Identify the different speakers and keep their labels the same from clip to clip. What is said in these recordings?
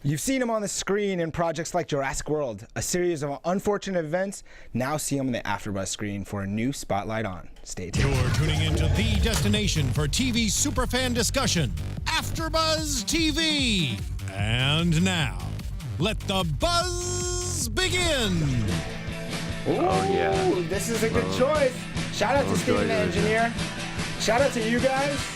Speaker 1: You've seen him on the screen in projects like Jurassic World, a series of unfortunate events. Now see him on the AFTERBUZZ screen for a new spotlight on. Stay tuned.
Speaker 2: You're tuning into the destination for TV superfan discussion, AFTERBUZZ TV. And now, let the buzz begin.
Speaker 1: Ooh,
Speaker 3: yeah.
Speaker 1: This is a good choice. Shout out to Steven the engineer. Shout out to you guys.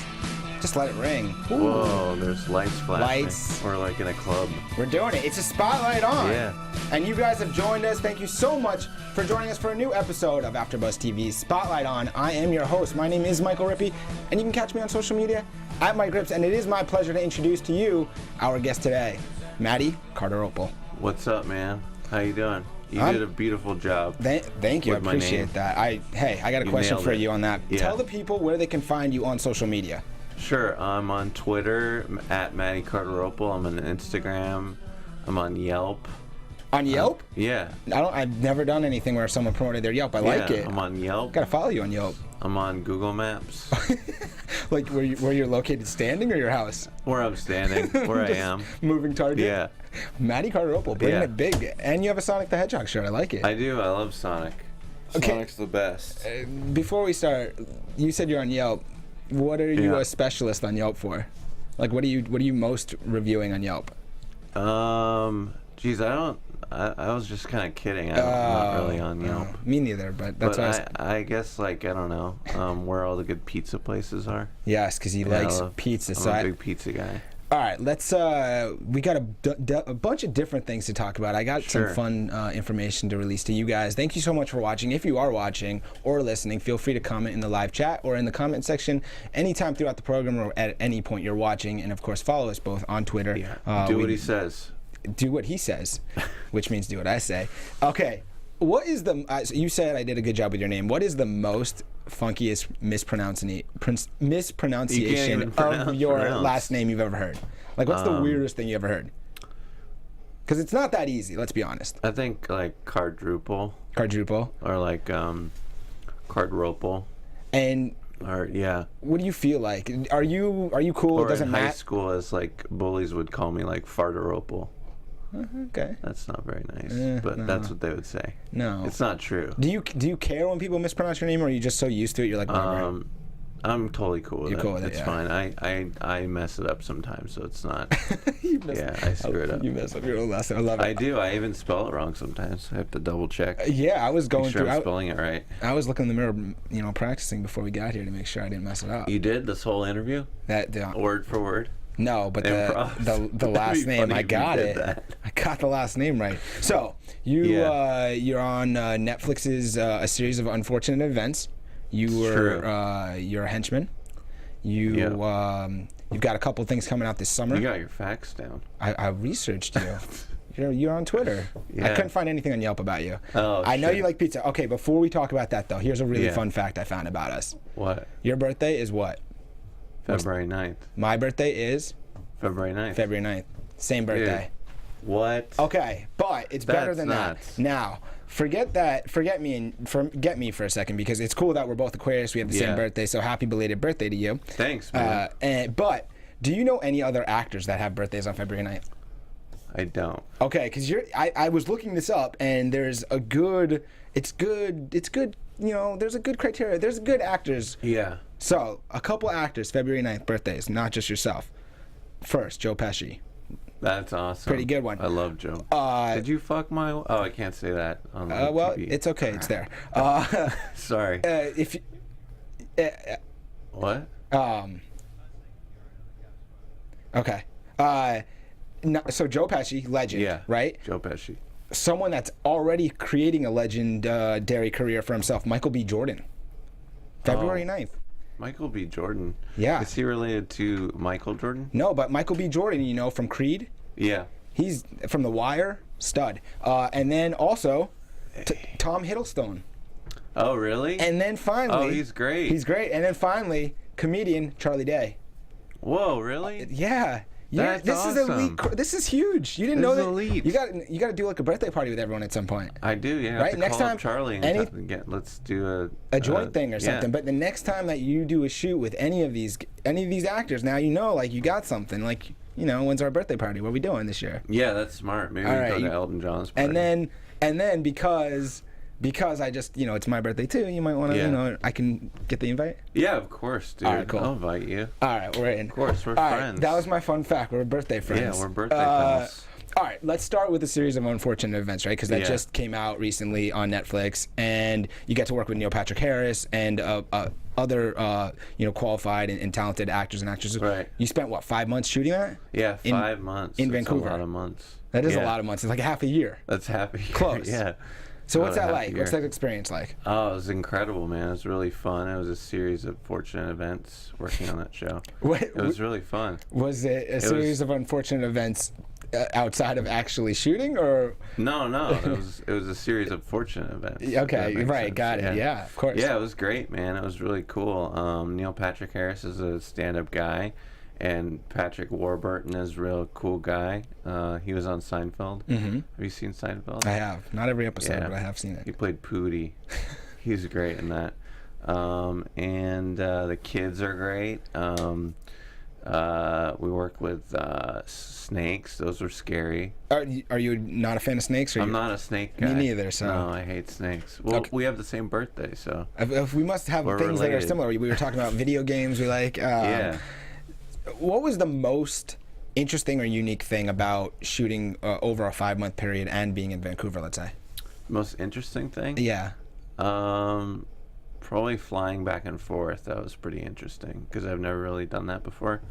Speaker 1: Just let it ring. Ooh.
Speaker 3: Whoa, there's lights flashing.
Speaker 1: Lights.
Speaker 3: We're like in a club.
Speaker 1: We're doing it. It's a spotlight on.
Speaker 3: Yeah.
Speaker 1: And you guys have joined us. Thank you so much for joining us for a new episode of AFTERBUZZ TV's Spotlight On. I am your host. My name is Michael Rippe, and you can catch me on social media at Mike Rippe. And it is my pleasure to introduce to you our guest today, Matty Cardarople.
Speaker 3: What's up, man? How you doing? You did a beautiful job.
Speaker 1: Thank you. I appreciate that. I got a question for you on that.
Speaker 3: Yeah.
Speaker 1: Tell the people where they can find you on social media.
Speaker 3: Sure. I'm on Twitter at Matty Cardarople. I'm on Instagram. I'm on Yelp.
Speaker 1: On Yelp?
Speaker 3: Yeah.
Speaker 1: I've never done anything where someone promoted their Yelp. I like it.
Speaker 3: I'm on Yelp.
Speaker 1: Gotta follow you on Yelp.
Speaker 3: I'm on Google Maps.
Speaker 1: Like where you're located, standing, or your house?
Speaker 3: Where I'm standing. Where I am.
Speaker 1: Moving target.
Speaker 3: Yeah.
Speaker 1: Matty Cardarople, bringing it big, and you have a Sonic the Hedgehog shirt. I like it.
Speaker 3: I do. I love Sonic.
Speaker 1: Okay.
Speaker 3: Sonic's the best.
Speaker 1: Before we start, you said you're on Yelp. What are you a specialist on Yelp for? Like, what are you most reviewing on Yelp?
Speaker 3: Geez, I was just kind of kidding. I'm not really on Yelp.
Speaker 1: Me neither, but that's why
Speaker 3: I guess, like, I don't know, where all the good pizza places are.
Speaker 1: Yes, because he likes pizza.
Speaker 3: I'm a big pizza guy.
Speaker 1: All right, let's. We got a bunch of different things to talk about. I got some fun information to release to you guys. Thank you so much for watching. If you are watching or listening, feel free to comment in the live chat or in the comment section anytime throughout the program or at any point you're watching. And of course, follow us both on Twitter.
Speaker 3: Yeah. Do what he says.
Speaker 1: Do what he says, which means do what I say. Okay. What is the? You said I did a good job with your name. What is the most funkiest mispronunciation of your last name you've ever heard? Like, what's the weirdest thing you ever heard? Because it's not that easy. Let's be honest.
Speaker 3: I think like Cardarople.
Speaker 1: Cardarople.
Speaker 3: Or like Cardarople.
Speaker 1: And.
Speaker 3: Or yeah.
Speaker 1: What do you feel like? Are you cool?
Speaker 3: Or
Speaker 1: it doesn't
Speaker 3: in
Speaker 1: matter.
Speaker 3: high school, as like bullies would call me, like Fardarople.
Speaker 1: Okay.
Speaker 3: That's not very nice, but that's what they would say.
Speaker 1: No,
Speaker 3: it's not true.
Speaker 1: Do you care when people mispronounce your name, or are you just so used to it? You're like,
Speaker 3: I'm totally cool with it.
Speaker 1: Cool with
Speaker 3: it's fine. I mess it up sometimes, so it's not. I screw it up.
Speaker 1: You mess up your own last name. I love it.
Speaker 3: I do. I even spell it wrong sometimes. I have to double check.
Speaker 1: I was going through.
Speaker 3: I'm spelling it right.
Speaker 1: I was looking in the mirror, practicing before we got here to make sure I didn't mess it up.
Speaker 3: You did this whole interview? Word for word?
Speaker 1: No, but the last name, I got it. I got the last name right. So you're on Netflix's A Series of Unfortunate Events. You're a henchman. You've got a couple things coming out this summer.
Speaker 3: You got your facts down.
Speaker 1: I researched you. You're on Twitter. I couldn't find anything on Yelp about you.
Speaker 3: Oh,
Speaker 1: I know you like pizza. Okay, before we talk about that though, here's a really fun fact I found about us.
Speaker 3: What?
Speaker 1: Your birthday is what?
Speaker 3: February 9th.
Speaker 1: My birthday is?
Speaker 3: February 9th.
Speaker 1: February 9th. Same birthday.
Speaker 3: Dude, what?
Speaker 1: Okay, but it's better than
Speaker 3: nuts.
Speaker 1: that. Now, forget me for a second, because it's cool that we're both Aquarius. We have the same birthday, so happy belated birthday to you.
Speaker 3: Thanks, man.
Speaker 1: But do you know any other actors that have birthdays on February 9th?
Speaker 3: I don't.
Speaker 1: Okay, because I was looking this up, and there's a good. It's good. There's a good criteria. There's good actors.
Speaker 3: Yeah.
Speaker 1: So, a couple actors, February 9th birthdays, not just yourself. First, Joe Pesci.
Speaker 3: That's awesome.
Speaker 1: Pretty good one.
Speaker 3: I love Joe. Did you fuck my... Oh, I can't say that on
Speaker 1: well,
Speaker 3: TV.
Speaker 1: It's okay. It's there.
Speaker 3: Sorry. What?
Speaker 1: Okay. So, Joe Pesci, legend, right?
Speaker 3: Joe Pesci.
Speaker 1: Someone that's already creating a legendary career for himself, Michael B. Jordan. February 9th.
Speaker 3: Michael B. Jordan.
Speaker 1: Yeah.
Speaker 3: Is he related to Michael Jordan?
Speaker 1: No, but Michael B. Jordan, from Creed.
Speaker 3: Yeah.
Speaker 1: He's from The Wire, stud. And then also Tom Hiddleston.
Speaker 3: Oh, really?
Speaker 1: And then finally...
Speaker 3: Oh, he's great.
Speaker 1: He's great. And then finally, comedian Charlie Day.
Speaker 3: Whoa, really?
Speaker 1: Yeah.
Speaker 3: That's awesome.
Speaker 1: Is elite. This is huge. You didn't know that.
Speaker 3: Elite.
Speaker 1: You got to do like a birthday party with everyone at some point.
Speaker 3: I do. Yeah.
Speaker 1: Right. Next time,
Speaker 3: Charlie and let's do
Speaker 1: a joint thing or something. But the next time that you do a shoot with any of these actors, now like you got something. Like when's our birthday party? What are we doing this year?
Speaker 3: Yeah, that's smart. Maybe we go to Elton John's party.
Speaker 1: And then because I just, it's my birthday too, you might want to, I can get the invite?
Speaker 3: Yeah, of course, dude.
Speaker 1: All right, cool.
Speaker 3: I'll invite you.
Speaker 1: All right, we're in.
Speaker 3: Of course, we're
Speaker 1: All
Speaker 3: friends.
Speaker 1: Right, that was my fun fact. We're birthday friends.
Speaker 3: Yeah, we're birthday pals.
Speaker 1: All right, let's start with a series of unfortunate events, right? Because that just came out recently on Netflix, and you get to work with Neil Patrick Harris and other, qualified and talented actors and actresses.
Speaker 3: Right.
Speaker 1: You spent, 5 months shooting that?
Speaker 3: Yeah, 5 months.
Speaker 1: In Vancouver.
Speaker 3: That's a lot of months.
Speaker 1: That is a lot of months. It's like half a year.
Speaker 3: That's half a year.
Speaker 1: Close.
Speaker 3: Yeah.
Speaker 1: So what's that like? What's that experience like?
Speaker 3: Oh, it was incredible, man. It was really fun. It was a series of fortunate events working on that show. It was really fun.
Speaker 1: Was it a series of unfortunate events outside of actually shooting, or?
Speaker 3: No. It was a series of fortunate events.
Speaker 1: Okay, right. Got it. Yeah, of course.
Speaker 3: Yeah, it was great, man. It was really cool. Neil Patrick Harris is a stand-up guy. And Patrick Warburton is a real cool guy. He was on Seinfeld. Mm-hmm. Have you seen Seinfeld?
Speaker 1: I have. Not every episode, but I have seen it.
Speaker 3: He played Pootie. He's great in that. And the kids are great. We work with snakes. Those are scary.
Speaker 1: Are you not a fan of snakes?
Speaker 3: I'm not a snake guy.
Speaker 1: Me neither. So
Speaker 3: no, I hate snakes. Well, we have the same birthday, so
Speaker 1: if we must have things that are similar. We were talking about video games. We like.
Speaker 3: Yeah.
Speaker 1: What was the most interesting or unique thing about shooting over a 5-month period and being in Vancouver, let's say?
Speaker 3: Most interesting thing?
Speaker 1: Yeah.
Speaker 3: Probably flying back and forth. That was pretty interesting because I've never really done that before.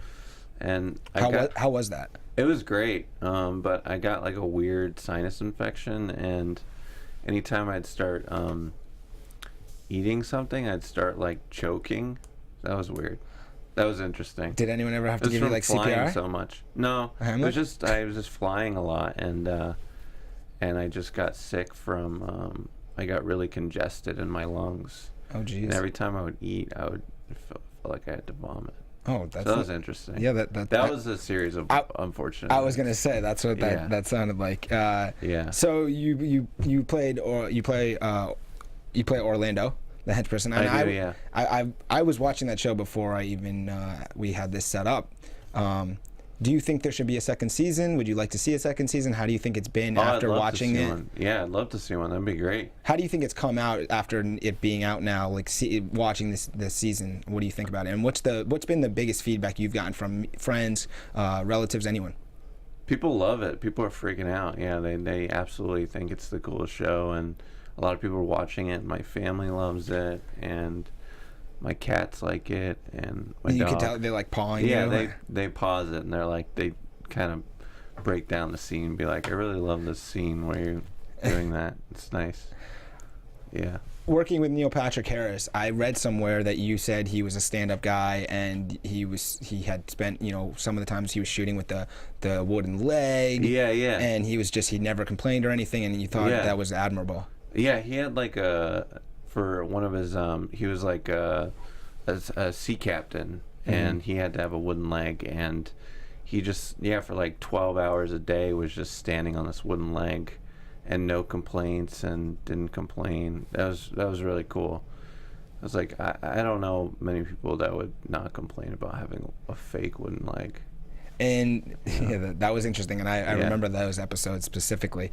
Speaker 3: And
Speaker 1: how was that?
Speaker 3: It was great, but I got like a weird sinus infection, and anytime I'd start eating something, I'd start like choking. That was weird. That was interesting.
Speaker 1: Did anyone ever have to give you like
Speaker 3: flying
Speaker 1: CPR?
Speaker 3: So much. No, it was just I was just flying a lot, and I just got sick from I got really congested in my lungs.
Speaker 1: Oh geez.
Speaker 3: And every time I would eat, I would feel like I had to vomit.
Speaker 1: Oh,
Speaker 3: that was interesting.
Speaker 1: Yeah,
Speaker 3: that was a series of unfortunate.
Speaker 1: I was gonna say that's what that sounded like.
Speaker 3: Yeah.
Speaker 1: So you play Orlando, the Henchperson. I was watching that show before I even we had this set up. Do you think there should be a second season? Would you like to see a second season? How do you think it's been after watching it?
Speaker 3: Yeah, I'd love to see one. That'd be great.
Speaker 1: How do you think it's come out after it being out now? Like watching this season, what do you think about it? And what's been the biggest feedback you've gotten from friends, relatives, anyone?
Speaker 3: People love it. People are freaking out. Yeah, they absolutely think it's the coolest show, and a lot of people are watching it. My family loves it, and my cats like it, and my dog. You can tell
Speaker 1: they're like pawing you.
Speaker 3: Yeah, they pause it, and they're like, they kind of break down the scene and be like, I really love this scene where you're doing that. It's nice. Yeah.
Speaker 1: Working with Neil Patrick Harris, I read somewhere that you said he was a stand-up guy, and he had spent some of the times he was shooting with the wooden leg.
Speaker 3: Yeah.
Speaker 1: And he never complained or anything, and you thought that was admirable.
Speaker 3: Yeah, he had like for one of his he was like a sea captain, and he had to have a wooden leg, and he just for like 12 hours a day was just standing on this wooden leg, and no complaints, and didn't complain. That was really cool. I was like, I don't know many people that would not complain about having a fake wooden leg.
Speaker 1: And that was interesting, and I remember those episodes specifically.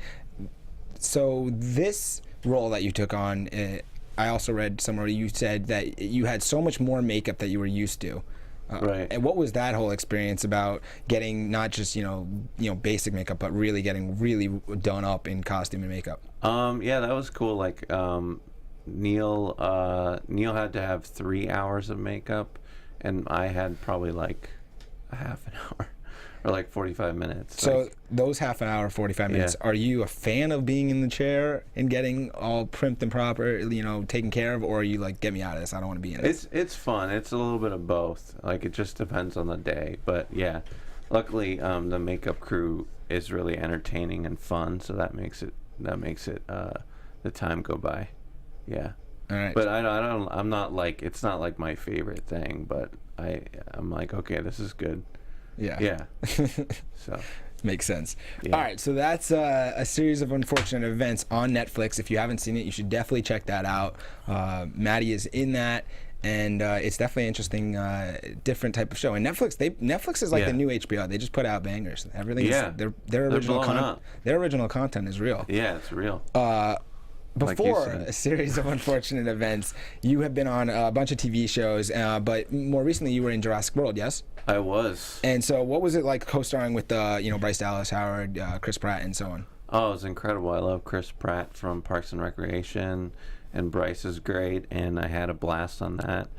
Speaker 1: So this role that you took on, I also read somewhere you said that you had so much more makeup that you were used to.
Speaker 3: Right.
Speaker 1: And what was that whole experience about, getting not just basic makeup, but really getting really done up in costume and makeup?
Speaker 3: Yeah, that was cool. Like Neil had to have 3 hours of makeup, and I had probably like a half an hour. Or like 45 minutes.
Speaker 1: So those half an hour, 45 minutes, are you a fan of being in the chair and getting all primped and proper, taken care of, or are you like, get me out of this, I don't want to be in it?
Speaker 3: It's fun. It's a little bit of both. Like, it just depends on the day. But yeah, luckily the makeup crew is really entertaining and fun, so that makes it the time go by. Yeah.
Speaker 1: All right.
Speaker 3: But I'm not like, it's not like my favorite thing, but I'm like, okay, this is good. Yeah. So
Speaker 1: makes sense. Yeah. All right, so that's a series of unfortunate events on Netflix. If you haven't seen it, you should definitely check that out. Matty is in that, and it's definitely an interesting, different type of show. And Netflix is like the new HBO. They just put out bangers. Everything.
Speaker 3: Yeah.
Speaker 1: Their original content is real.
Speaker 3: Yeah, it's real.
Speaker 1: Before a series of unfortunate events, you have been on a bunch of TV shows, but more recently you were in Jurassic World, yes?
Speaker 3: I was.
Speaker 1: And so what was it like co-starring with, Bryce Dallas Howard, Chris Pratt, and so on?
Speaker 3: Oh, it was incredible. I love Chris Pratt from Parks and Recreation, and Bryce is great, and I had a blast on that.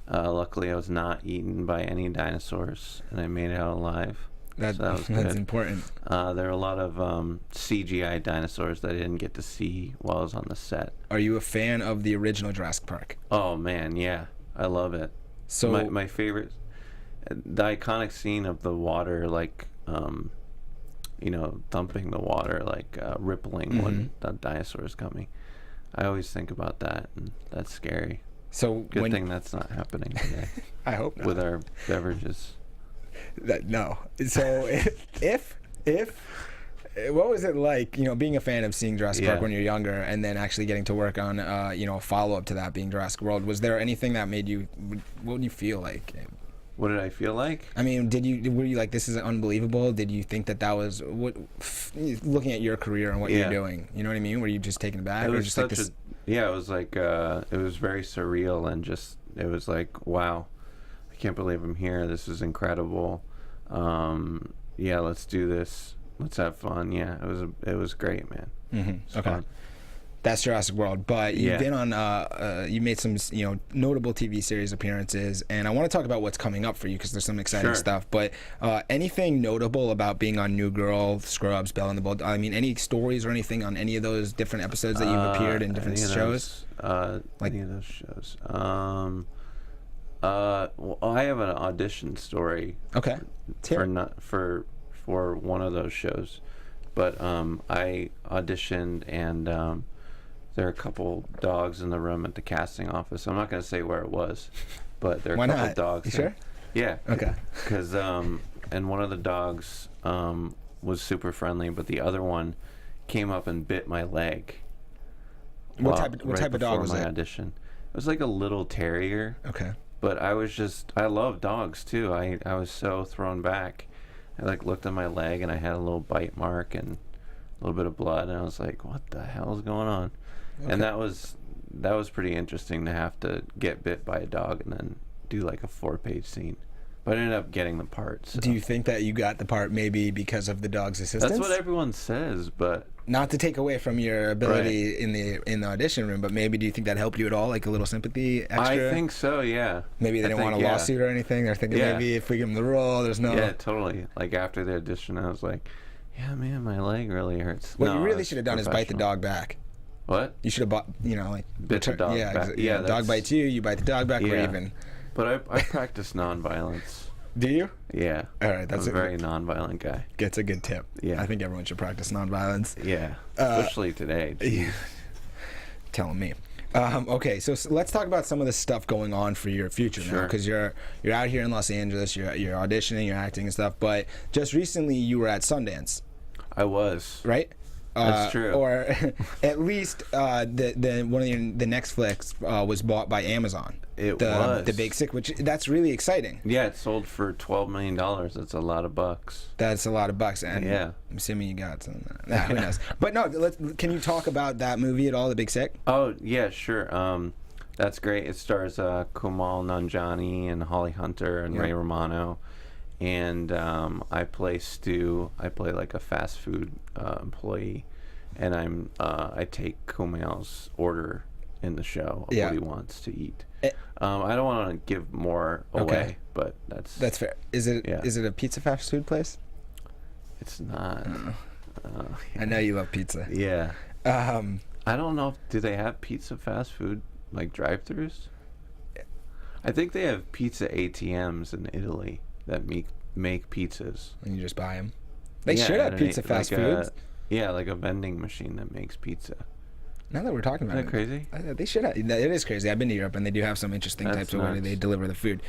Speaker 3: Luckily, I was not eaten by any dinosaurs, and I made it out alive. So that was good.
Speaker 1: That's important.
Speaker 3: There were a lot of CGI dinosaurs that I didn't get to see while I was on the set.
Speaker 1: Are you a fan of the original Jurassic Park?
Speaker 3: Oh, man, yeah. I love it.
Speaker 1: So
Speaker 3: my favorite, the iconic scene of the water, like, thumping the water, like rippling when the dinosaur is coming. I always think about that, and that's scary.
Speaker 1: So
Speaker 3: Good thing that's not happening today.
Speaker 1: I hope not.
Speaker 3: With our beverages.
Speaker 1: No. So if what was it like, being a fan of seeing Jurassic Park when you're younger, and then actually getting to work on, a follow-up to that being Jurassic World? Was there anything that made you? What did you feel like?
Speaker 3: What did I feel like?
Speaker 1: I mean, were you like, this is unbelievable? Did you think that was looking at your career and what you're doing? You know what I mean? Were you just taken aback?
Speaker 3: It was
Speaker 1: just
Speaker 3: such
Speaker 1: like this?
Speaker 3: it was like it was very surreal, and just it was like, wow, I can't believe I'm here. This is incredible. Let's do this. Let's have fun. Yeah, it was great, man.
Speaker 1: Mm-hmm. Okay. Fun. That's Jurassic World, but you've been on, you made some, notable TV series appearances, and I want to talk about what's coming up for you because there's some exciting stuff. But anything notable about being on New Girl, Scrubs, Belle and the Bull? I mean, any stories or anything on any of those different episodes that you've appeared in different shows?
Speaker 3: Any of those shows. Well, I have an audition story.
Speaker 1: Okay.
Speaker 3: For one of those shows, but I auditioned, and there are a couple dogs in the room at the casting office. I'm not going to say where it was, but there are a couple dogs.
Speaker 1: You sure?
Speaker 3: Yeah.
Speaker 1: Okay.
Speaker 3: Because and one of the dogs was super friendly, but the other one came up and bit my leg.
Speaker 1: What type of dog was
Speaker 3: my
Speaker 1: it?
Speaker 3: Audition. It was like a little terrier.
Speaker 1: Okay.
Speaker 3: But I love dogs too. I was so thrown back. I looked at my leg, and I had a little bite mark and a little bit of blood, and I was like, what the hell is going on? Okay. And that was pretty interesting to have to get bit by a dog and then do like a 4-page scene. But I ended up getting the part. So.
Speaker 1: Do you think that you got the part maybe because of the dog's assistance?
Speaker 3: That's what everyone says, but
Speaker 1: not to take away from your ability in the audition room, but maybe do you think that helped you at all, like a little sympathy extra?
Speaker 3: I think so, yeah.
Speaker 1: Maybe they didn't want a lawsuit or anything. They're thinking maybe if we give them the role, there's no.
Speaker 3: Yeah, totally. Like after the audition, I was like, yeah, man, my leg really hurts.
Speaker 1: What you really should have done is bite the dog back.
Speaker 3: What?
Speaker 1: You should have
Speaker 3: bit the dog back.
Speaker 1: Yeah, dog bites you biite the dog back. We're even.
Speaker 3: But I practice nonviolence.
Speaker 1: Do you?
Speaker 3: Yeah.
Speaker 1: All right, that's
Speaker 3: I'm a very nonviolent guy.
Speaker 1: It's a good tip.
Speaker 3: Yeah.
Speaker 1: I think everyone should practice nonviolence.
Speaker 3: Yeah. Especially today. Yeah.
Speaker 1: Telling me. Okay, so let's talk about some of the stuff going on for your future now, because you're out here in Los Angeles, you're auditioning, you're acting and stuff. But just recently, you were at Sundance.
Speaker 3: I was.
Speaker 1: Right.
Speaker 3: That's true.
Speaker 1: Or at least the next flicks was bought by Amazon.
Speaker 3: It was
Speaker 1: The Big Sick, which that's really exciting.
Speaker 3: Yeah, it sold for $12 million. That's a lot of bucks.
Speaker 1: That's a lot of bucks, and I'm assuming you got some. Who knows? But no, can you talk about that movie at all, The Big Sick?
Speaker 3: Oh yeah, sure. That's great. It stars Kumail Nanjiani and Holly Hunter and Ray Romano, and I play Stu. I play like a fast food employee, and I take Kumail's order in the show of what he wants to eat. I don't want to give more away, but that's
Speaker 1: fair. Is it a pizza fast food place?
Speaker 3: It's not.
Speaker 1: I know you love pizza.
Speaker 3: Yeah. I don't know. Do they have pizza fast food like drive-thrus? I think they have pizza ATMs in Italy that make pizzas.
Speaker 1: And you just buy them. They should have pizza fast food.
Speaker 3: Yeah, like a vending machine that makes pizza.
Speaker 1: Now that we're talking about
Speaker 3: it. Isn't that
Speaker 1: crazy? They should have. It is crazy. I've been to Europe, and they do have some interesting types of way they deliver the food.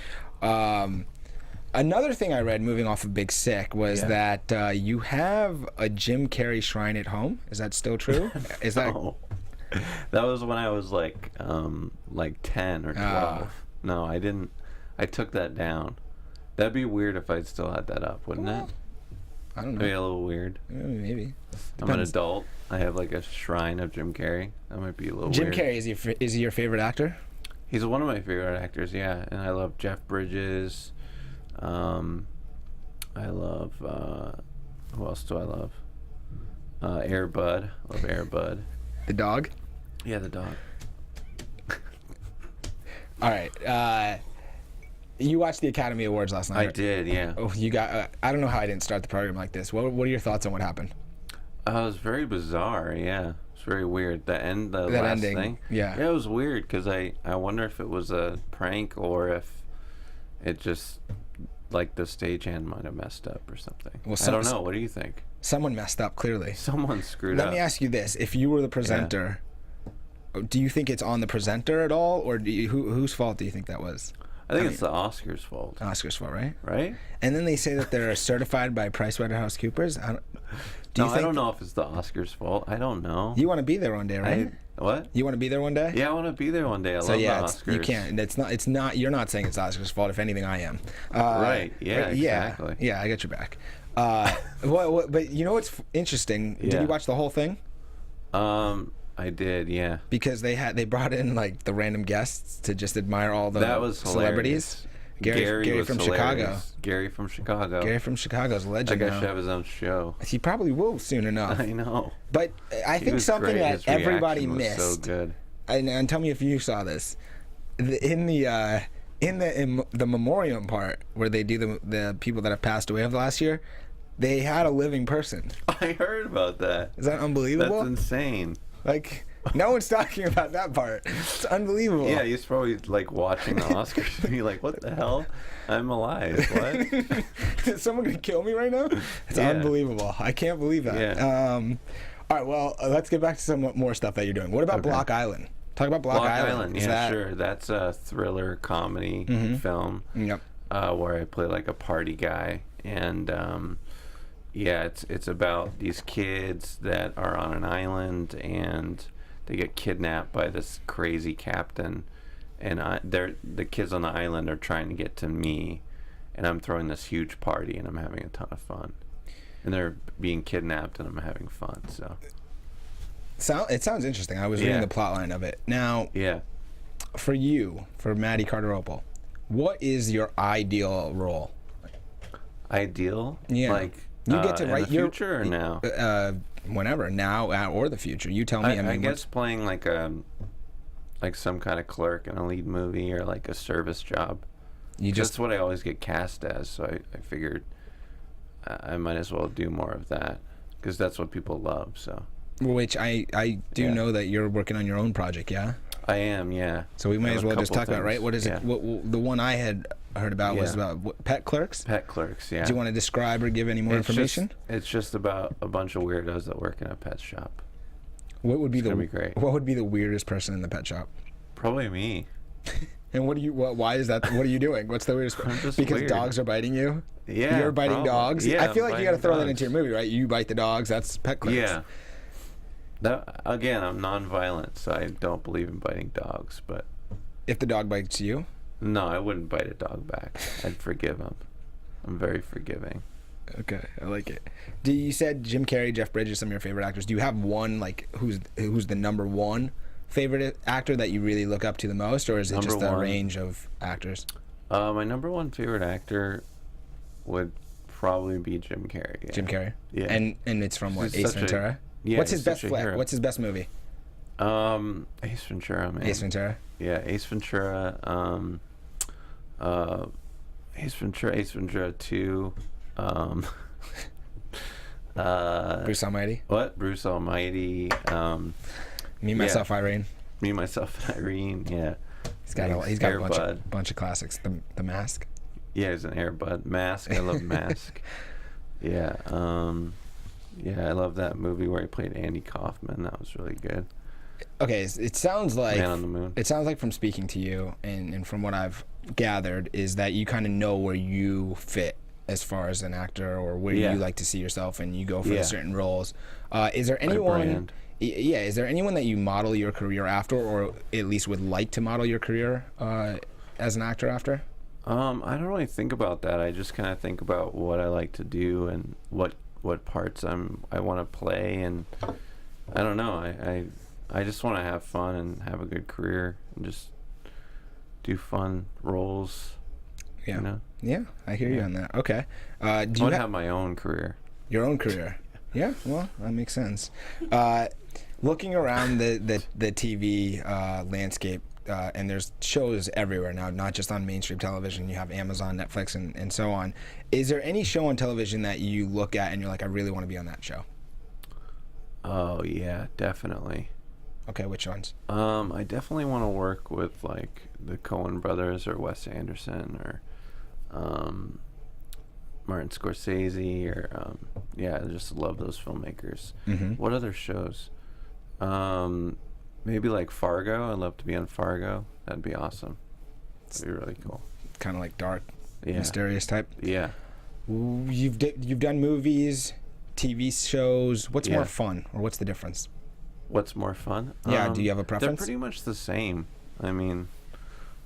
Speaker 1: Another thing I read, moving off of Big Sick, was that you have a Jim Carrey shrine at home. Is that still true? Is that?
Speaker 3: That was when I was like 10 or 12. No, I didn't. I took that down. That'd be weird if I still had that up, wouldn't it?
Speaker 1: I don't know.
Speaker 3: Maybe a little weird.
Speaker 1: Maybe.
Speaker 3: I'm an adult. I have like a shrine of Jim Carrey. That might be a little
Speaker 1: Jim
Speaker 3: weird.
Speaker 1: Carrey, is he your favorite actor?
Speaker 3: He's one of my favorite actors, yeah. And I love Jeff Bridges. I love, who else do I love? Air Bud. I love Air Bud.
Speaker 1: The dog?
Speaker 3: Yeah, the dog.
Speaker 1: All right. You watched the Academy Awards last night.
Speaker 3: I did, yeah.
Speaker 1: Oh, you got. I don't know how I didn't start the program like this. What are your thoughts on what happened?
Speaker 3: It was very bizarre, yeah. It's very weird. The
Speaker 1: that
Speaker 3: last
Speaker 1: ending,
Speaker 3: thing.
Speaker 1: yeah.
Speaker 3: Yeah, it was weird because I wonder if it was a prank or if it just, like, the stagehand might have messed up or something. Well, I don't know. What do you think?
Speaker 1: Someone messed up, clearly.
Speaker 3: Someone screwed up.
Speaker 1: Let me ask you this. If you were the presenter, do you think it's on the presenter at all? Or whose fault do you think that was?
Speaker 3: I think it's the Oscars' fault.
Speaker 1: Oscars' fault, right?
Speaker 3: Right?
Speaker 1: And then they say that they're certified by PricewaterhouseCoopers. I
Speaker 3: don't know if it's the Oscars' fault. I don't know.
Speaker 1: You want to be there one day, right?
Speaker 3: What?
Speaker 1: You want to be there one day?
Speaker 3: Yeah, I want to be there one day. I love the Oscars.
Speaker 1: You can't. It's not. You're not saying it's Oscars' fault. If anything, I am.
Speaker 3: Right. Yeah. Exactly.
Speaker 1: Yeah. I got your back. But you know what's interesting?
Speaker 3: Yeah.
Speaker 1: Did you watch the whole thing?
Speaker 3: I did, yeah.
Speaker 1: Because they brought in like the random guests to just admire all the celebrities. Gary from Chicago.
Speaker 3: Gary from Chicago.
Speaker 1: Gary from Chicago's a legend.
Speaker 3: That guy should have his own show.
Speaker 1: He probably will soon enough.
Speaker 3: I know.
Speaker 1: But I think something that everybody missed.
Speaker 3: So good.
Speaker 1: And tell me if you saw this. In the memoriam part where they do the people that have passed away of last year, they had a living person.
Speaker 3: I heard about that.
Speaker 1: Is that unbelievable?
Speaker 3: That's insane.
Speaker 1: Like, no one's talking about that part. It's unbelievable.
Speaker 3: Yeah, he's probably like watching the Oscars and be like, what the hell? I'm alive. What?
Speaker 1: Is someone going to kill me right now? It's unbelievable. I can't believe that.
Speaker 3: Yeah.
Speaker 1: All right, well, let's get back to some more stuff that you're doing. What about Block Island? Talk about Block Island.
Speaker 3: Yeah, sure. That's a thriller comedy film.
Speaker 1: Yep.
Speaker 3: Where I play like a party guy. And yeah, it's about these kids that are on an island and they get kidnapped by this crazy captain, and the kids on the island are trying to get to me, and I'm throwing this huge party and I'm having a ton of fun, and they're being kidnapped and I'm having fun. So
Speaker 1: it sounds interesting. I was reading the plot line of it. Now, for Matty Cardarople, what is your ideal role?
Speaker 3: Ideal?
Speaker 1: Yeah.
Speaker 3: Like
Speaker 1: you get to write
Speaker 3: your future or now?
Speaker 1: Whenever, now or the future. You tell me.
Speaker 3: I guess playing like some kind of clerk in a lead movie or like a service job. That's what I always get cast as. So I figured I might as well do more of that because that's what people love. So.
Speaker 1: Which I do know that you're working on your own project, yeah?
Speaker 3: I am, yeah.
Speaker 1: So we may as well just talk about, right? What is it? The one I had heard about was about Pet Clerks?
Speaker 3: Pet Clerks, yeah.
Speaker 1: Do you want to describe or give any more information?
Speaker 3: It's just about a bunch of weirdos that work in a pet shop.
Speaker 1: What would be
Speaker 3: great.
Speaker 1: What would be the weirdest person in the pet shop?
Speaker 3: Probably me.
Speaker 1: And why is that? What are you doing? What's the weirdest? Because
Speaker 3: weird.
Speaker 1: Dogs are biting you?
Speaker 3: Yeah.
Speaker 1: You're biting dogs?
Speaker 3: Yeah,
Speaker 1: I feel like you got to throw that into your movie, right? You bite the dogs, that's Pet Clerks.
Speaker 3: Yeah. Again, I'm non-violent, so I don't believe in biting dogs, but...
Speaker 1: If the dog bites you?
Speaker 3: No, I wouldn't bite a dog back. I'd forgive him. I'm very forgiving.
Speaker 1: Okay, I like it. You said Jim Carrey, Jeff Bridges, some of your favorite actors. Do you have one, like, who's the number one favorite actor that you really look up to the most, or is it just a range of actors?
Speaker 3: My number one favorite actor would probably be Jim Carrey. Yeah.
Speaker 1: Jim Carrey?
Speaker 3: Yeah.
Speaker 1: And it's from what, Ace Ventura?
Speaker 3: Yeah,
Speaker 1: what's his best flick? What's his best movie?
Speaker 3: Ace Ventura, man.
Speaker 1: Ace Ventura?
Speaker 3: Yeah, Ace Ventura. Ace Ventura 2.
Speaker 1: Bruce Almighty?
Speaker 3: What? Bruce Almighty.
Speaker 1: Me, Myself, Irene.
Speaker 3: Me, Myself, Irene, yeah.
Speaker 1: He's got a bunch of classics. The Mask?
Speaker 3: Yeah, he's an Air Bud. Mask, I love Mask. Yeah, yeah, I love that movie where he played Andy Kaufman. That was really good.
Speaker 1: Okay, it sounds like
Speaker 3: Man on the Moon.
Speaker 1: It sounds like from speaking to you and from what I've gathered is that you kind of know where you fit as far as an actor or where you like to see yourself and you go for certain roles. Is there anyone? Yeah, is there anyone that you model your career after, or at least would like to model your career as an actor after?
Speaker 3: I don't really think about that. I just kind of think about what I like to do and what parts I want to play, and I don't know. I just want to have fun and have a good career and just do fun roles.
Speaker 1: Yeah.
Speaker 3: You know?
Speaker 1: Yeah, I hear you on that. Okay. Do
Speaker 3: I
Speaker 1: you
Speaker 3: want to have my own career.
Speaker 1: Your own career? Yeah, well, that makes sense. Looking around the TV landscape, and there's shows everywhere now, not just on mainstream television. You have Amazon, Netflix, and so on. Is there any show on television that you look at and you're like, I really want to be on that show?
Speaker 3: Oh, yeah, definitely.
Speaker 1: Okay, which ones?
Speaker 3: I definitely want to work with like the Coen brothers or Wes Anderson or Martin Scorsese or yeah, I just love those filmmakers. What other shows? Maybe like Fargo. I'd love to be on Fargo. That'd be awesome. That'd be really cool.
Speaker 1: Kind of like dark,
Speaker 3: Yeah.
Speaker 1: mysterious type.
Speaker 3: Yeah.
Speaker 1: You've done movies, TV shows. What's
Speaker 3: Yeah.
Speaker 1: more fun, or what's the difference?
Speaker 3: What's more fun?
Speaker 1: Yeah, do you have a
Speaker 3: They're
Speaker 1: preference?
Speaker 3: pretty much the same. I mean,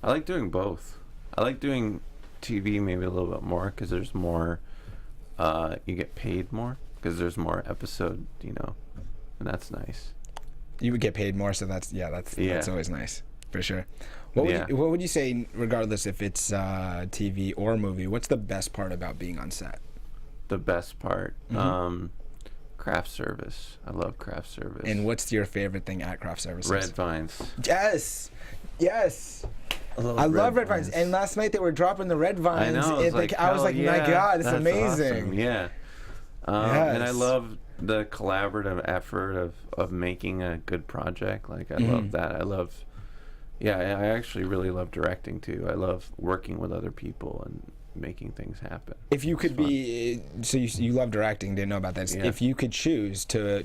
Speaker 3: I like doing both. I like doing TV maybe a little bit more because there's more, you get paid more because there's more episode, you know, and that's nice.
Speaker 1: You would get paid more, so that's always nice, for sure. What would you say, regardless if it's TV or movie, what's the best part about being on set?
Speaker 3: The best part, craft service. I love craft service.
Speaker 1: And what's your favorite thing at craft services?
Speaker 3: Red vines.
Speaker 1: Yes. I love red vines. And last night they were dropping the red vines.
Speaker 3: I know.
Speaker 1: I was like, my God, it's
Speaker 3: that's
Speaker 1: amazing.
Speaker 3: Awesome. Yeah. And I love the collaborative effort of making a good project. Like, I love that. I actually really love directing too. I love working with other people and making things happen.
Speaker 1: If you could be, so you love directing, didn't know about that.
Speaker 3: Yeah.
Speaker 1: If you could choose to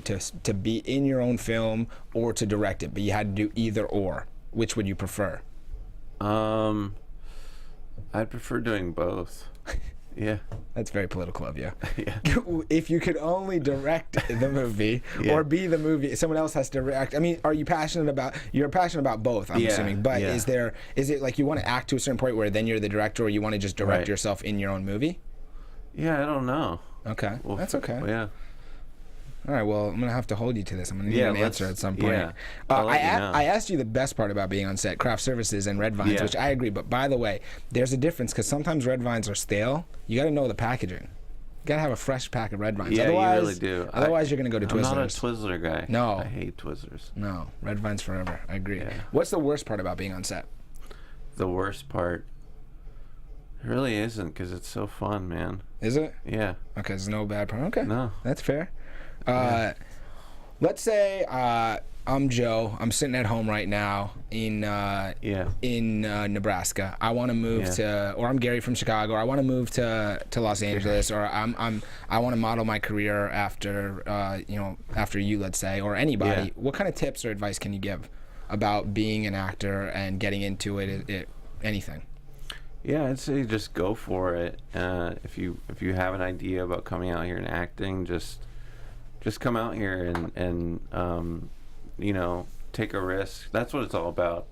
Speaker 1: be in your own film or to direct it, but you had to do either or, which would you prefer?
Speaker 3: I'd prefer doing both. Yeah.
Speaker 1: That's very political of you.
Speaker 3: Yeah.
Speaker 1: If you could only direct the movie or be the movie, someone else has to direct. I mean, are you passionate about? You're passionate about both, I'm assuming. But is it like you want to act to a certain point where then you're the director, or you want to just direct yourself in your own movie?
Speaker 3: Yeah, I don't know.
Speaker 1: Okay,
Speaker 3: Well,
Speaker 1: that's okay.
Speaker 3: Yeah.
Speaker 1: All right, well, I'm going to have to hold you to this. I'm going to need an answer at some point.
Speaker 3: Yeah.
Speaker 1: I asked you the best part about being on set, craft services and red vines, which I agree. But by the way, there's a difference because sometimes red vines are stale. You got to know the packaging. You got to have a fresh pack of red vines.
Speaker 3: Yeah,
Speaker 1: otherwise,
Speaker 3: you really do.
Speaker 1: Otherwise, you're going to go to Twizzlers.
Speaker 3: I'm not a Twizzler guy.
Speaker 1: No.
Speaker 3: I hate Twizzlers.
Speaker 1: No, red vines forever. I agree.
Speaker 3: Yeah.
Speaker 1: What's the worst part about being on set?
Speaker 3: The worst part really isn't because it's so fun, man.
Speaker 1: Is it?
Speaker 3: Yeah.
Speaker 1: Okay, there's no bad part. Okay.
Speaker 3: No.
Speaker 1: That's fair. Let's say I'm Joe. I'm sitting at home right now in Nebraska. I want to move to, or I'm Gary from Chicago. Or I want to move to Los Angeles, or I want to model my career after after you, let's say, or anybody.
Speaker 3: Yeah.
Speaker 1: What kind of tips or advice can you give about being an actor and getting into it anything?
Speaker 3: Yeah, I'd say just go for it. If you have an idea about coming out here and acting, just come out here and take a risk. That's what it's all about.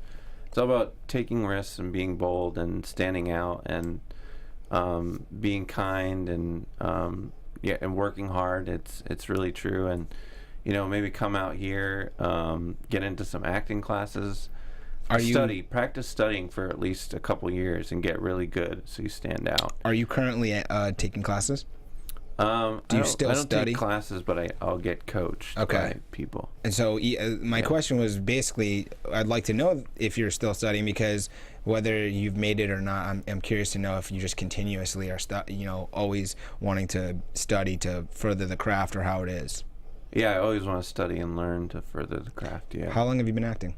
Speaker 3: It's all about taking risks and being bold and standing out and being kind and and working hard. It's really true. And maybe come out here, get into some acting classes. Practice studying for at least a couple years and get really good so you stand out.
Speaker 1: Are you currently taking classes?
Speaker 3: Do you still study? I don't take classes, but I'll get coached by people.
Speaker 1: And so my question was basically, I'd like to know if you're still studying, because whether you've made it or not, I'm curious to know if you just continuously are always wanting to study to further the craft, or how it is.
Speaker 3: Yeah, I always want to study and learn to further the craft. Yeah.
Speaker 1: How long have you been acting?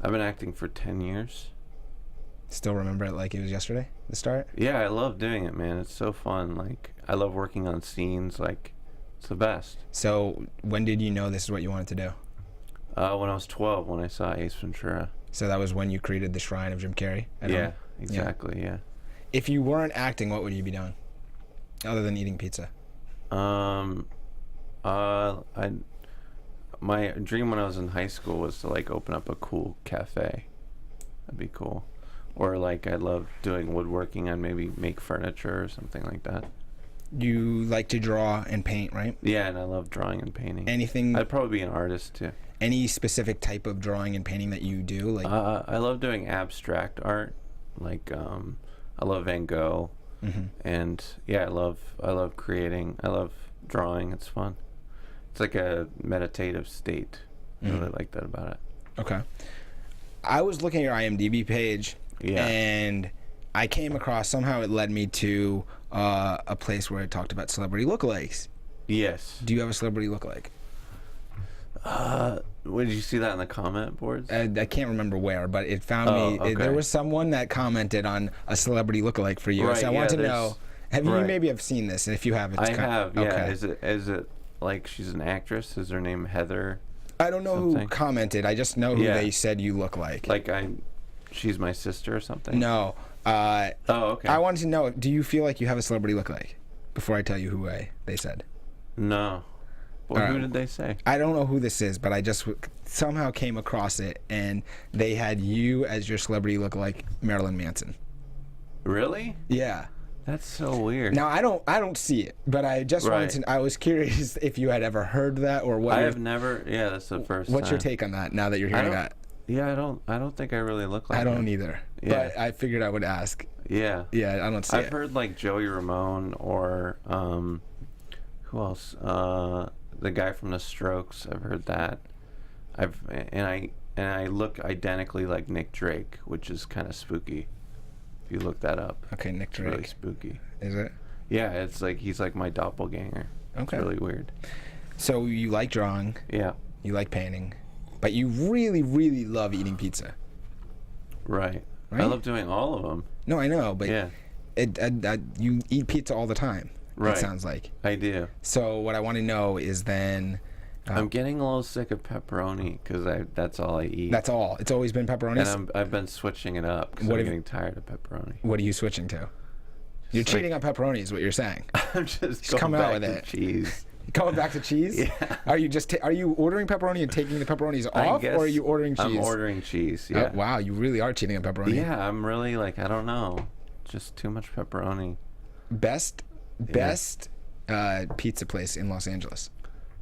Speaker 3: I've been acting for 10 years.
Speaker 1: Still remember it like it was yesterday, the start?
Speaker 3: Yeah, I love doing it, man. It's so fun. Like, I love working on scenes. Like, it's the best.
Speaker 1: So when did you know this is what you wanted to do?
Speaker 3: When I was 12, when I saw Ace Ventura.
Speaker 1: So that was when you created the shrine of Jim Carrey at home?
Speaker 3: Exactly, yeah.
Speaker 1: If you weren't acting, what would you be doing other than eating pizza?
Speaker 3: My dream when I was in high school was to open up a cool cafe. That'd be cool. Or like I love doing woodworking. I'd maybe make furniture or something like that.
Speaker 1: You like to draw and paint, right?
Speaker 3: Yeah, and I love drawing and painting.
Speaker 1: Anything?
Speaker 3: I'd probably be an artist too.
Speaker 1: Any specific type of drawing and painting that you do? Like,
Speaker 3: I love doing abstract art. Like I love Van Gogh, and yeah, I love creating. I love drawing. It's fun. It's like a meditative state. I really like that about it.
Speaker 1: Okay. I was looking at your IMDb page, and I came across, somehow it led me to a place where it talked about celebrity lookalikes.
Speaker 3: Yes.
Speaker 1: Do you have a celebrity lookalike?
Speaker 3: Did you see that in the comment boards?
Speaker 1: I can't remember where, but it found me.
Speaker 3: Okay.
Speaker 1: There was someone that commented on a celebrity lookalike for you.
Speaker 3: Right,
Speaker 1: So I want to know, have you maybe have seen this? And if you have, it's
Speaker 3: I have, yeah.
Speaker 1: Okay.
Speaker 3: Is it like she's an actress? Is her name Heather?
Speaker 1: I don't know who commented. I just know who they said you look like.
Speaker 3: Like she's my sister or something?
Speaker 1: No.
Speaker 3: Okay.
Speaker 1: I wanted to know, do you feel like you have a celebrity lookalike? Before I tell you who they said.
Speaker 3: No. Well, who did they say?
Speaker 1: I don't know who this is, but I just somehow came across it, and they had you as your celebrity lookalike, Marilyn Manson.
Speaker 3: Really?
Speaker 1: Yeah.
Speaker 3: That's so weird.
Speaker 1: Now I don't see it, but I just wanted to. I was curious if you had ever heard that or what.
Speaker 3: I have never. Yeah, that's the first.
Speaker 1: What's your take on that? Now that you're hearing that.
Speaker 3: Yeah, I don't think I really look like.
Speaker 1: I don't either. Yeah. But I figured I would ask.
Speaker 3: Yeah.
Speaker 1: Yeah, I don't see it.
Speaker 3: I've heard like Joey Ramone or who else? The guy from the Strokes. I've heard that. And I look identically like Nick Drake, which is kind of spooky. If you look that up.
Speaker 1: Okay, Nick Drake.
Speaker 3: It's really spooky.
Speaker 1: Is it?
Speaker 3: Yeah, it's like he's like my doppelganger.
Speaker 1: Okay.
Speaker 3: It's really weird.
Speaker 1: So you like drawing.
Speaker 3: Yeah.
Speaker 1: You like painting. But you really, really love eating pizza.
Speaker 3: Right. I love doing all of them.
Speaker 1: No, I know, but
Speaker 3: yeah.
Speaker 1: You eat pizza all the time.
Speaker 3: Right.
Speaker 1: It sounds like.
Speaker 3: I do.
Speaker 1: So what I want to know is then...
Speaker 3: I'm getting a little sick of pepperoni because that's all I eat.
Speaker 1: That's all. It's always been pepperoni.
Speaker 3: And I've been switching it up because I'm getting tired of pepperoni.
Speaker 1: What are you switching to? You're cheating on pepperoni is what you're saying.
Speaker 3: I'm just coming back to cheese.
Speaker 1: Coming back to cheese?
Speaker 3: Yeah.
Speaker 1: Are you are you ordering pepperoni and taking the pepperonis off, or are you ordering cheese?
Speaker 3: I'm ordering cheese. Yeah.
Speaker 1: Wow, you really are cheating on pepperoni.
Speaker 3: Yeah, I'm really like, I don't know, just too much pepperoni.
Speaker 1: Best pizza place in Los Angeles.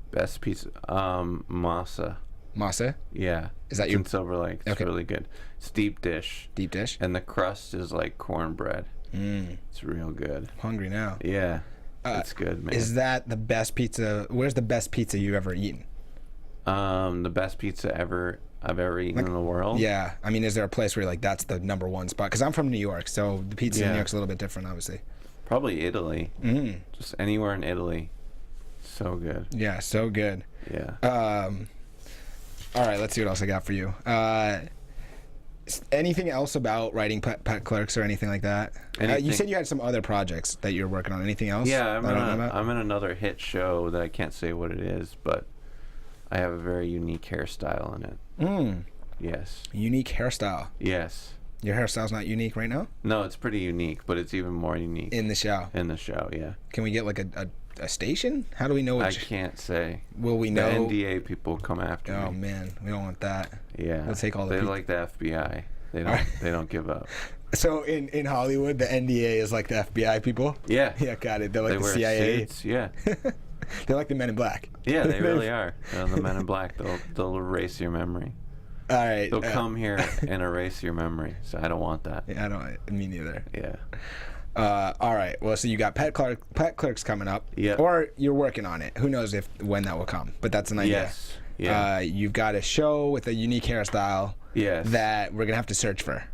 Speaker 3: Best pizza, Masa.
Speaker 1: Masa?
Speaker 3: Yeah.
Speaker 1: Is that your
Speaker 3: in Silver Lake? It's really good. It's deep dish.
Speaker 1: Deep dish.
Speaker 3: And the crust is like cornbread. It's real good.
Speaker 1: I'm hungry now.
Speaker 3: Yeah. It's good, man.
Speaker 1: Is that the best pizza? Where's the best pizza you've ever eaten?
Speaker 3: The best pizza I've ever eaten in the world.
Speaker 1: Yeah. I mean, is there a place where you're like, that's the #1 spot? Because I'm from New York, so the pizza in New York's a little bit different, obviously.
Speaker 3: Probably Italy. Just anywhere in Italy. So good.
Speaker 1: Yeah, so good.
Speaker 3: Yeah.
Speaker 1: All right, let's see what else I got for you. Anything else about writing Pet Clerks or anything like that? You said you had some other projects that you're working on. Anything else?
Speaker 3: Yeah, I'm in another hit show that I can't say what it is, but I have a very unique hairstyle in it. Yes.
Speaker 1: Unique hairstyle.
Speaker 3: Yes.
Speaker 1: Your hairstyle's not unique right now?
Speaker 3: No, it's pretty unique, but it's even more unique.
Speaker 1: In the show? In
Speaker 3: the show, yeah.
Speaker 1: Can we get like a station? How do we know?
Speaker 3: I can't say.
Speaker 1: Will we know?
Speaker 3: The NDA people come after me.
Speaker 1: Oh man, we don't want that.
Speaker 3: Yeah.
Speaker 1: We'll take all the.
Speaker 3: They're like the FBI. They don't give up.
Speaker 1: So in Hollywood, the NDA is like the FBI people.
Speaker 3: Yeah.
Speaker 1: Yeah, got it. They're like
Speaker 3: the
Speaker 1: wear CIA.
Speaker 3: Suits. Yeah.
Speaker 1: They're like the Men in Black.
Speaker 3: Yeah, they really are. They're the Men in Black. They'll erase your memory.
Speaker 1: All right.
Speaker 3: They'll come here and erase your memory. So I don't want that.
Speaker 1: Yeah, I don't. Me neither.
Speaker 3: Yeah.
Speaker 1: All right. Well, so you got Pet Clerks coming up.
Speaker 3: Yeah.
Speaker 1: Or you're working on it. Who knows when that will come? But that's an idea.
Speaker 3: Yes. Yeah.
Speaker 1: You've got a show with a unique hairstyle.
Speaker 3: Yes.
Speaker 1: That we're gonna have to search for.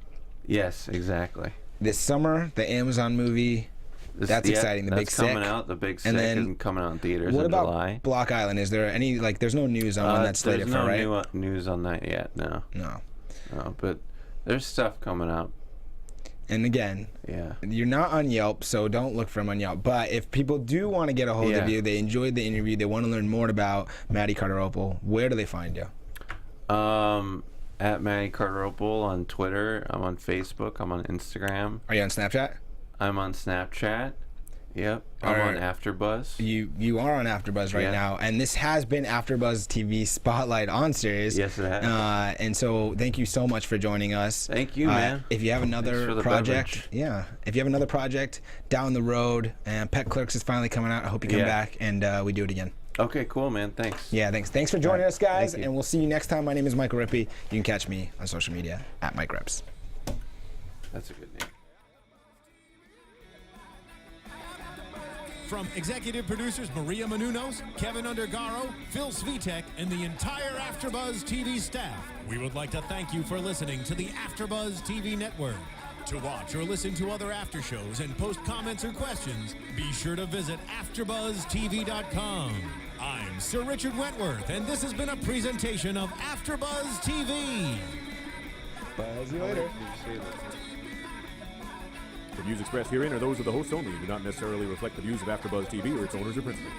Speaker 3: Yes, exactly.
Speaker 1: This summer, the Amazon movie. That's exciting. The Big Sick.
Speaker 3: That's coming out. The Big Sick isn't coming out in theaters in
Speaker 1: July. What
Speaker 3: about
Speaker 1: Block Island? Is there any there's no news on when that's slated for, right?
Speaker 3: There's no news on that yet. No.
Speaker 1: No.
Speaker 3: No, but there's stuff coming out.
Speaker 1: And again, you're not on Yelp, so don't look for them on Yelp. But if people do want to get a hold of you, they enjoyed the interview, they want to learn more about Matty Cardarople, where do they find you?
Speaker 3: At Matty Cardarople on Twitter. I'm on Facebook. I'm on Instagram.
Speaker 1: Are you on Snapchat?
Speaker 3: I'm on Snapchat. Yep, I'm on AfterBuzz.
Speaker 1: You are on AfterBuzz right now, and this has been AfterBuzz TV Spotlight on Series.
Speaker 3: Yes, it has.
Speaker 1: And so thank you so much for joining us.
Speaker 3: Thank you, man.
Speaker 1: If you have another project, if you have another project down the road, and Pet Clerks is finally coming out, I hope you come back and we do it again.
Speaker 3: Okay, cool, man. Thanks.
Speaker 1: Yeah, thanks. Thanks for joining us, guys, and we'll see you next time. My name is Michael Rippe. You can catch me on social media at Mike Rips.
Speaker 3: That's a good name.
Speaker 2: From executive producers Maria Menounos, Kevin Undergaro, Phil Svitek, and the entire AfterBuzz TV staff, we would like to thank you for listening to the AfterBuzz TV network. To watch or listen to other after shows and post comments or questions, be sure to visit AfterBuzzTV.com. I'm Sir Richard Wentworth, and this has been a presentation of AfterBuzz TV.
Speaker 1: Buzz you later.
Speaker 4: The views expressed herein are those of the hosts only and do not necessarily reflect the views of AfterBuzz TV or its owners or principals.